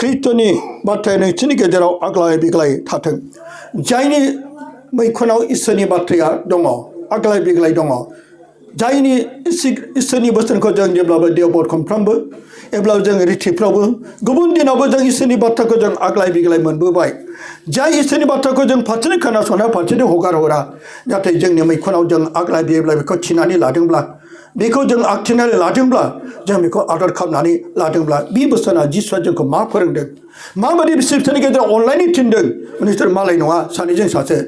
खृष्टनि बाथ्राया नोंसोरनि गेजेराव आग्लाय बिग्लाय थाथों जायनि मैखुनाव इसोरनि बाथ्राया दङ आग्लाय बिग्लाय दङ जायनि इसोरनि बोसोनखौ जों जेब्लाबो देवबद खनफ्रामबो एब्लाबो जों रिथिफ्रावबो गुबुन दिनावबो जों इसोरनि बाथ्राखौ जों आग्लाय बिग्लाय मोनबोबाय जाय इसोरनि बाथ्राखौ जों फारसेनो खोनासंना फारसेनो हगार हरा नाथाय जोंनि मैखुनाव जों आग्लाय बिग्लाय बेखौ थिनानै लादोंब्ला बेखौ जों आखिनानै लादोंब्ला जों बेखौ आदर खालामनानै लादोंब्ला बे बोसोना जिसुआ जोंखौ मा फोरोंदों माबायदि बिसोरनि गेजेराव अनलायनो थिनदों नोंसोर मालाय नङा सानैजों सासे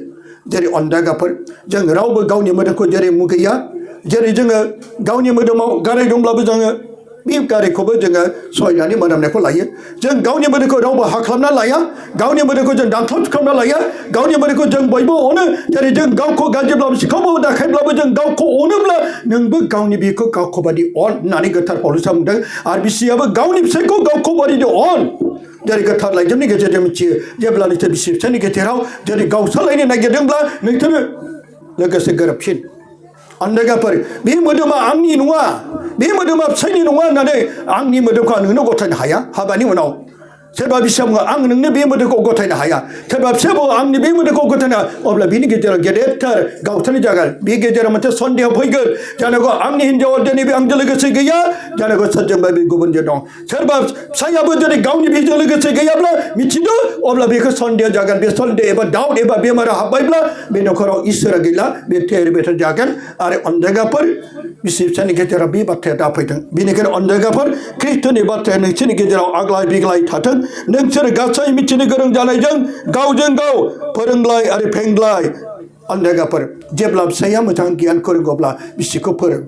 जेरै अनदागाफोर जों रावबो गावनि मोदोमखौ जेरै मुगैया जेरै जोङो गावनि मोदोमाव गाराय दंब्लाबो जोङो बे गारायखौबो जोङो सहायनानै मोनामनायखौ लायो जों गावनि मोदोमखौ रावबो हाख्लाबना लाया गावनि मोदोमखौ जों दानख्लाब सुख्लाबना लाया गावनि मोदोमखौ जों बयबो अनो जेरै जों गावखौ गाज्रिब्लाबो सिखावबो दाखायब्लाबो जों गावखौ अनोब्ला नोंबो गावनि बिखौ गावखौ बादि अन होननानै गोथार पौलुसा बुंदों आरो बिसियाबो गावनि फिसायखौ गावखौ बादि अन जेरै गोथार लाइजामनि गेजेरजों मिथियो जेब्ला नोंसोर बिसि फिसायनि गेजेराव जेरै गावस्रालायनो नागिरदोंब्ला नोंसोरो लोगोसे गोरोबफिन अनदागाफोर बे मोदोमा आंनि नङा बे मोदोमा फिसायनि नङा होननानै आंनि मोदोमखौ आं नोंनो गथायनो हाया हाबानि उनाव सोरबा बिसिया बुङो आं नोंनो बे मोदोमखौ गथायनो हाया सोरबा फिसाया बुङो आंनि बे मोदोमखौ गथायनो अब्ला बिनि गेजेराव गेदेरथार गावस्रानाय जागोन बे गेजेराव मोनसे सन्देह फैगोन जानोगौ आंनि हिन्जावा दिनै बे आंजों लोगोसे गैया जानोगौ सोरजोंबा बे गुबुनजों दं सोरबा फिसायाबो दिनै गावनि बिजों लोगोसे गैयाब्ला मिथिदो अब्ला बेखौ सन्देह जागोन बे सन्देह एबा डाउट एबा बेमारा हाबबायब्ला बे न'खराव इसोरा गैला बे थेर बेथेर जागोन आरो अनदागाफोर बिसि फिसानि गेजेराव बे बाथ्राया दाफैदों बेनिखायनो अनदागाफोर खृष्टनि बाथ्राया नोंसोरनि गेजेराव आग्लाय बिग्लाय थाथों नोंसोर गासै मिथिनो गोरों जानायजों गावजों गाव फोरोंलाय आरो फेंलाय अनदागाफोर जेब्ला फिसाया मोजां गियानखौ रोंगौब्ला बिसिखौ फोरों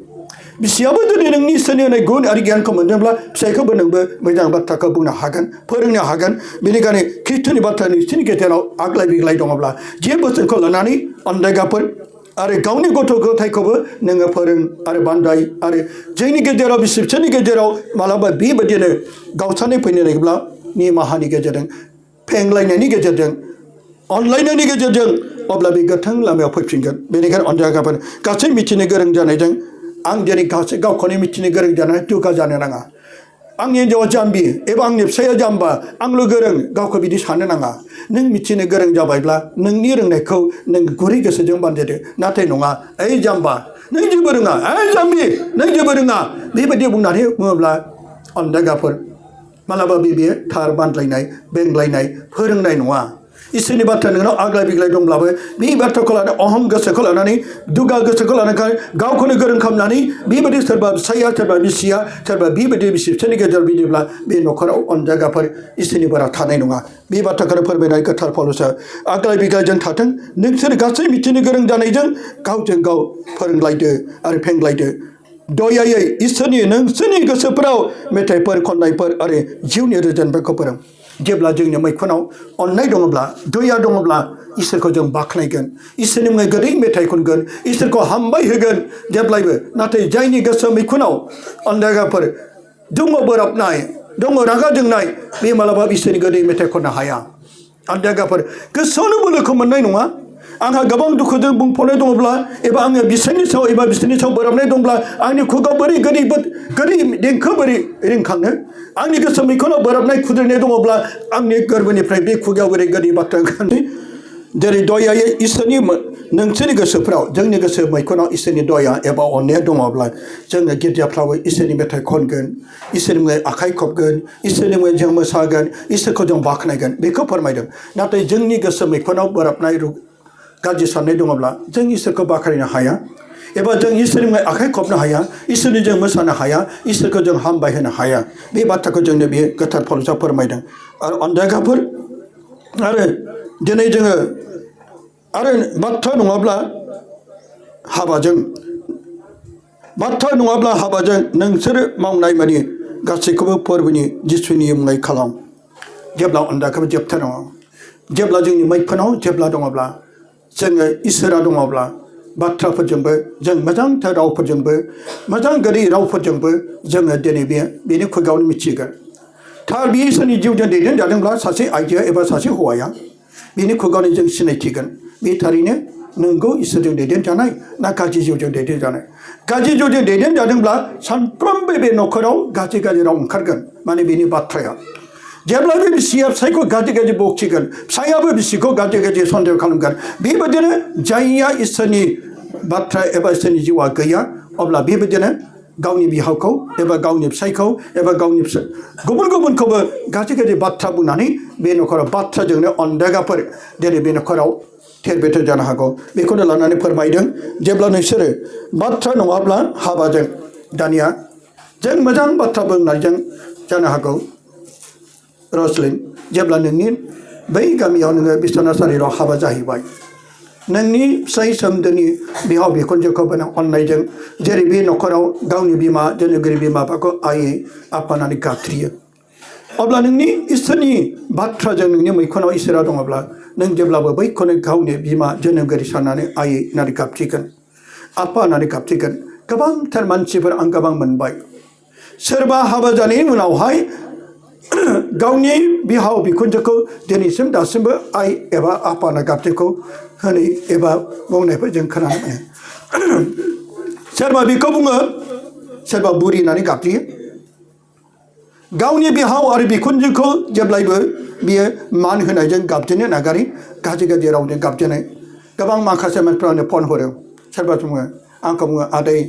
बिसियाबो जुदि नोंनि इसोरनि होनाय गुन आरो गियानखौ मोनदोंब्ला फिसायखौबो नोंबो मोजां बाथ्राखौ बुंनो हागोन फोरोंनो हागोन बेनिखायनो खृष्टनि बाथ्रा नोंसोरनि गेजेराव आग्लाय बिग्लाय दङब्ला जे बोसोनखौ लानानै अनदागाफोर आरो गावनि गथ' गथायखौबो नोङो फोरों आरो बान्दाय आरो जोंनि गेजेराव बिसि फिसायनि गेजेराव मालाबा बेबायदिनो गावस्रानाय फैनो नागिरब्ला निमाहानि गेजेरजों फेंलायनायनि गेजेरजों अनलायनायनि गेजेरजों अब्ला बे गोथां लामायाव फैफिनगोन बेनिखायनो अनदागाफोर गासै मिथिनो गोरों जानायजों आं दिनै गासै गावखौनो मिथिनो गोरों जानानै दुगा जानो नाङा आंनि हिन्जावा जाम्बि एबा आंनि फिसाया जाम्बा आंल' गोरों गावखौ बिदि साननो नाङा नों मिथिनो गोरों जाबायब्ला नोंनि रोंनायखौ नों गुरै गोसोजों बानजायदो नाथाय नङा ओइ जाम्बा नों जेबो रोङा ओइ जाम्बि नों जेबो रोङा बेबायदि बुंनानै बुङोब्ला अनदागाफोर मालाबा बे थार बानलायनाय बेंलायनाय फोरोंनाय नङा इसोरनि बाथ्रा नोंनाव आग्लाय बिग्लाय दंब्लाबो बे बाथ्राखौ लानानै अहम गोसोखौ लानानै दुगा गोसोखौ लानानै गावखौनो गोरों खालामनानै बेबायदि सोरबा फिसाया सोरबा बिसिया सोरबा बेबायदि बिसि फिसायनि गेजेराव बिदिब्ला बे न'खराव अनदागाफोर इसोरनि बारा थानाय नङा बे बाथ्राखौनो फोरमायनाय गोथार पौलुसा आग्लाय बिग्लायजों थाथों नोंसोर गासै मिथिनो गोरों जानायजों गावजों गाव फोरोंलायदो आरो फेंलायदो दयायै इसोरनि नोंसोरनि गोसोफोराव मेथाइफोर खन्नायफोर आरो जिउनि रुजुनफोरखौ फोरों जेब्ला जोंनि मैखुनाव अननाय दङब्ला दया दङब्ला इसोरखौ जों बाख्नायगोन इसोरनि मुङै गोदै मेथाइ खनगोन इसोरखौ हामबाय होगोन जेब्लायबो नाथाय जायनि गोसो मैखुनाव अनदागाफोर दङ बोराबनाय दङ रागा जोंनाय बे मालाबा इसोरनि गोदै मेथाइ खननो हाया अनदागाफोर गोसोआवनो बोलोखौ मोननाय नङा आंहा गोबां दुखुजों बुंफबनाय दङब्ला एबा आङो बिसोरनि सायाव एबा बिसोरनि सायाव बोराबनाय दंब्ला आंनि खुगायाव बोरै गोदै देंखो बोरै रिंखांनो आंनि गोसो मैखुनाव बोराबनाय खुद्रिनाय दङब्ला आंनि गोरबोनिफ्राय बे खुगायाव बोरै गोदै बाथ्रा ओंखारनो जेरै दयायै इसोरनि नोंसोरनि गोसोफ्राव जोंनि गोसो मैखुनाव इसोरनि दया एबा अननाया दङब्ला जोङो गिर्जाफ्रावबो इसोरनि मेथाइ खनगोन इसोरनि मुङै आखाइ खबगोन इसोरनि मुङै जों मोसागोन इसोरखौ जों बाख्नायगोन बेखौ फोरमायदों नाथाय जोंनि गोसो मैखुनाव बोराबनाय गाज्रि साननाय दङब्ला जों इसोरखौ बाख्नायनो हाया एबा जों इसोरनि मुङै आखाइ खबनो हाया इसोरनि जों मोसानो हाया इसोरखौ जों हामबाय होनो हाया बे बाथ्राखौ जोंनो बे गोथार पौलुसा फोरमायदों आरो अनदागाफोर आरो दिनै जोङो आरो बाथ्रा नङाब्ला हाबाजों नोंसोरो मावनाय मानि गासैखौबो फोरबोनि जिसुनि मुङै खालाम जेब्ला अनदागाफोर जोबथा दङ जेब्ला जोंनि मैखुनाव जेब्ला दङब्ला जोङो इसोरा दङब्ला बाथ्राफोरजोंबो जों मोजांथार रावफोरजोंबो मोजां गोदै रावफोरजोंबो जोङो दिनै बेनि खुगायावनो मिथिगोन थार बे इसोरनि जिउजों दैदेनजादोंब्ला सासे आइजोआ एबा सासे हौवाया बेनि खुगायावनो जों सिनायथिगोन बे थारैनो नोंगौ इसोरजों दैदेनजानाय ना गाज्रि जिउजों दैदेनजानाय गाज्रि जिउजों दैदेनजादोंब्ला सानफ्रोमबो बे न'खराव गाज्रि राव ओंखारगोन माने बेनि बाथ्राया जेब्लाबो बिसिया फिसायखौ गाज्रि गाज्रि बखिगोन फिसायाबो बिसिखौ गाज्रि गाज्रि सन्देह खालामगोन बेबायदिनो जायया इसोरनि बाथ्रा एबा इसोरनि जिउआ गैया अब्ला बेबायदिनो गावनि बिहावखौ एबा गावनि फिसायखौ एबा गावनि गुबुन गुबुनखौबो गाज्रि गाज्रि बाथ्रा बुंनानै बे न'खराव बाथ्राजोंनो अनदेगाफोर दिनै बे न'खराव थेर बेथेर जानो हागौ बेखौनो लानानै फोरमायदों जेब्ला नोंसोरो बाथ्रा नङाब्ला हाबाजों दानिया जों मोजां बाथ्रा बुंनायजों जानो हागौ रसलिन जेब्ला नोंनि बै गामियाव नोङो बिश्वनाथ सारिआलियाव हाबा जाहैबाय नोंनि फिसाय सोमोन्दोनि बिहाव बिखुनजोखौबो नों अननायजों जेरै बे न'खराव गावनि बिमा जोनोमगिरि बिमा बिफाखौ आयै आफानानै गाबज्रियो अब्ला नोंनि इसोरनि बाथ्राजों नोंनि मैखुनाव इसोरा दङब्ला नों जेब्लाबो बैखौनो गावनि बिमा जोनोमगिरि साननानै आयै होननानै गाबज्रिगोन आफा होननानै गाबज्रिगोन गोबांथार मानसिफोर आं गोबां मोनबाय सोरबा हाबा जानायनि उनावहाय गावनि बिहाव बिखुनजोखौ दिनैसिम दासिमबो आइ एबा आफाना गाबज्रिखौ होनै एबा बुंनायखौ जों खोनानो मोनो सोरबा बेखौ बुङो सोरबा बुरि होननानै गाबज्रियो गावनि बिहाव आरो बिखुनजोखौ जेब्लायबो बियो मान होनायजों गाबज्रिनो नागारै गाज्रि गाज्रि रावजों गाबज्रिनाय गोबां माखासे मानसिफ्रानो फन हरो सोरबा बुङो आंखौ बुङो आदै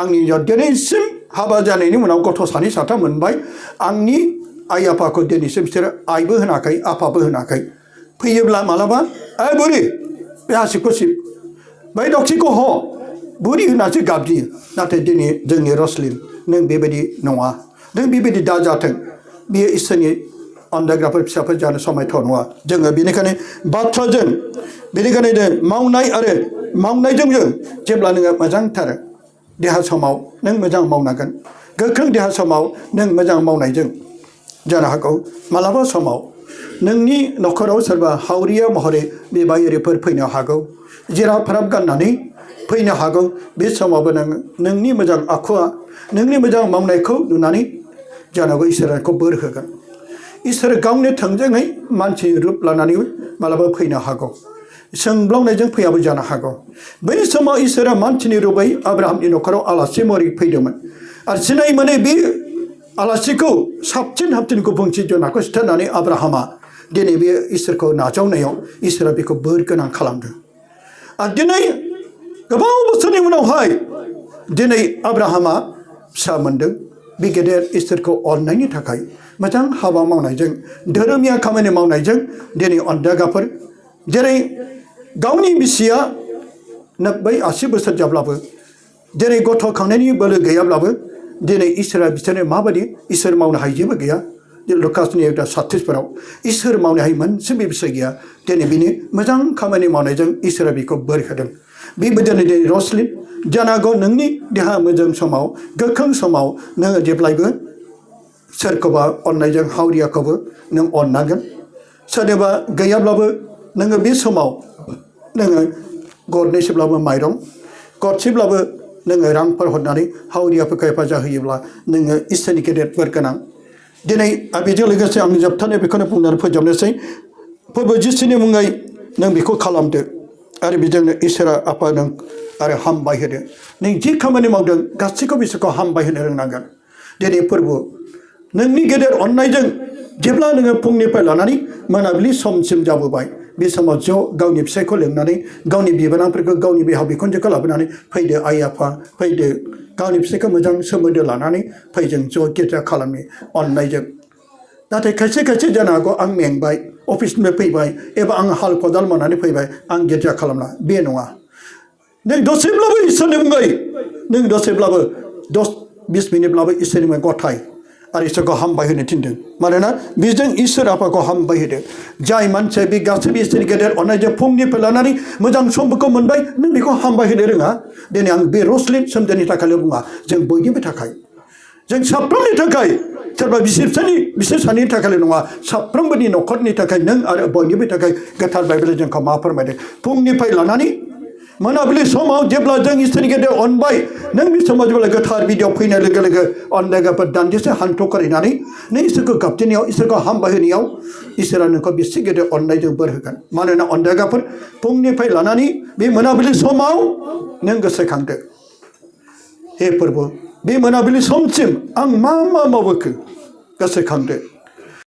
आंनि दिनैसिम हाबा जानायनि उनाव गथ' सानै साथाम मोनबाय आंनि आइ आफाखौ दिनैसिम बिसोरो आइबो होनाखै आफाबो होनाखै फैयोब्ला मालाबा बुरि बे हासिबखौ सिब बै दखिखौ ह बुरि होननासो गाबज्रियो नाथाय दिनै जोंनि रसलिन नों बेबायदि नङा नों बेबायदि दाजाथों बियो इसोरनि अनजाग्राफोर फिसाफोर जानो समायथाव नङा जोङो बेनिखायनो बाथ्राजों बेनिखायनो जों मावनाय आरो मावनायजों जों जेब्ला नोङो मोजांथार देहा समाव नों मोजां मावनांगोन गोख्रों देहा समाव नों मोजां मावनायजों जानो हागौ मालाबा समाव नोंनि न'खराव सोरबा हावरिया महरै बेबायदिफोर फैनो हागौ जिरा फाराब गाननानै फैनो हागौ बे समावबो नोंनि मोजां आखुआ नोंनि मोजां मावनायखौ नुनानै जानांगौ इसोरखौ बोर होगोन इसोर गावनो थोंजोङै मानसिनि रुप लानानै मालाबा फैनो हागौ सोंब्लावनायजों फैयाबो जानो हागौ बै समाव इसोरा मानसिनि रुपै आब्राहामनि न'खराव आलासि महरै फैदोंमोन आरो सिनाय मोनै बे आलासिखौ साबसिन हामसिन गुबुंथि जुनारखौ सिथारनानै आब्राहामा दिनै बे इसोरखौ नाजावनायाव इसोरा बेखौ बोर गोनां खालामदों आरो दिनै गोबाव बोसोरनि उनावहाय दिनै आब्राहामा फिसा मोनदों बे गेदेर इसोरखौ अननायनि थाखाय मोजां हाबा मावनायजों धोरोमिया खामानि मावनायजों दिनै अनदागाफोर जेरै गावनि बिसिया 90-80 बोसोर जाब्लाबो दिनै गथ' खांनायनि बोलो गैयाब्लाबो दिनै इसोरा बिसोरनो माबायदि इसोर मावनो हायै जेबो गैया लुकासनि 36 इसोर मावनो हायै मोनसे बिसय गैया दिनै बिनि मोजां खामानि मावनायजों इसोरा बेखौ बोर होदों बेबायदिनो दिनै रसलिन जानांगौ नोंनि देहा मोजां समाव गोख्रों समाव नोङो जेब्लायबो सोरखौबा अननायजों हावरियाखौबो नों अननांगोन सोरनोबा गैयाब्लाबो नोङो बे समाव नोङो गरनैसोब्लाबो माइरं गरसेब्लाबो नोङो रांफोर हरनानै हावरियाफोरखौ हेफाजाब होयोब्ला नोङो इसोरनि गेदेर बोर गोनां दिनै बेजों लोगोसे आंनि जोबथारनाय बेखौनो बुंनानै फोजोबनोसै फोरबो जिसुनि मुङै नों बेखौ खालामदो आरो बेजोंनो इसोरा आफा नों आरो हामबाय होदो नों जि खामानि मावदों गासैखौबो इसोरखौ हामबाय होनो रोंनांगोन दिनै फोरबो नोंनि गेदेर अननायजों जेब्ला नोङो फुंनिफ्राय लानानै मोनाबिलि समसिम जाबोबाय बे समाव ज' गावनि फिसायखौ लिंनानै गावनि बिबोनांफोरखौ गावनि बिहाव बिखुनजोखौ लाबोनानै फैदो आइ आफा फैदो गावनि फिसायखौ मोजां सोमोन्दो लानानै फैजों ज' गिर्जा खालामनि अननायजों नाथाय खायसे खायसे जानो हागौ आं मेंबाय अफिसनिफ्राय फैबाय एबा आं हाल खदाल मावनानै फैबाय आं गिर्जा खालामला बे नङा नों दसेब्लाबो इसोरनि मुङै नों दसेब्लाबो 10-20 मिनिटब्लाबो इसोरनि मुङै गथाय आरो इसोरखौ हामबाय होनो थिनदों मानोना बेजों इसोर आफाखौ हामबाय होदों जाय मानसिया बे गासैबो इसोरनि गेदेर अननायजों फुंनिफ्राय लानानै मोजां समफोरखौ मोनबाय नों बेखौ हामबाय होनो रोङा दिनै आं बे रसलिन सोमोन्दोनि थाखायल' बुङा जों बयनिबो थाखाय जों साफ्रोमनि थाखाय सोरबा बिसोर सानैनि थाखायल' नङा साफ्रोमबोनि न'खरनि थाखाय नों आरो बयनिबो थाखाय गोथार बाइबेला जोंखौ मा फोरमायदों फुंनिफ्राय लानानै मोनाबिलि समाव जेब्ला जों इसोरनि गेदेर अनबाय नों बे समाव जेब्ला गोथार बिदियाव फैनाय लोगो लोगो अनदायगाफोर दान्दिसे हान्थु खरायनानै नों इसोरखौ गाबज्रिनायाव इसोरखौ हामबाय होनायाव इसोरा नोंखौ बेसे गेदेर अननायजों बोर होगोन मानोना अनदायगाफोर फुंनिफ्राय लानानै बे मोनाबिलि समाव नों गोसोखांदो हे फोरबो बे मोनाबिलि समसिम आं मा मा मावबोखो गोसोखांदो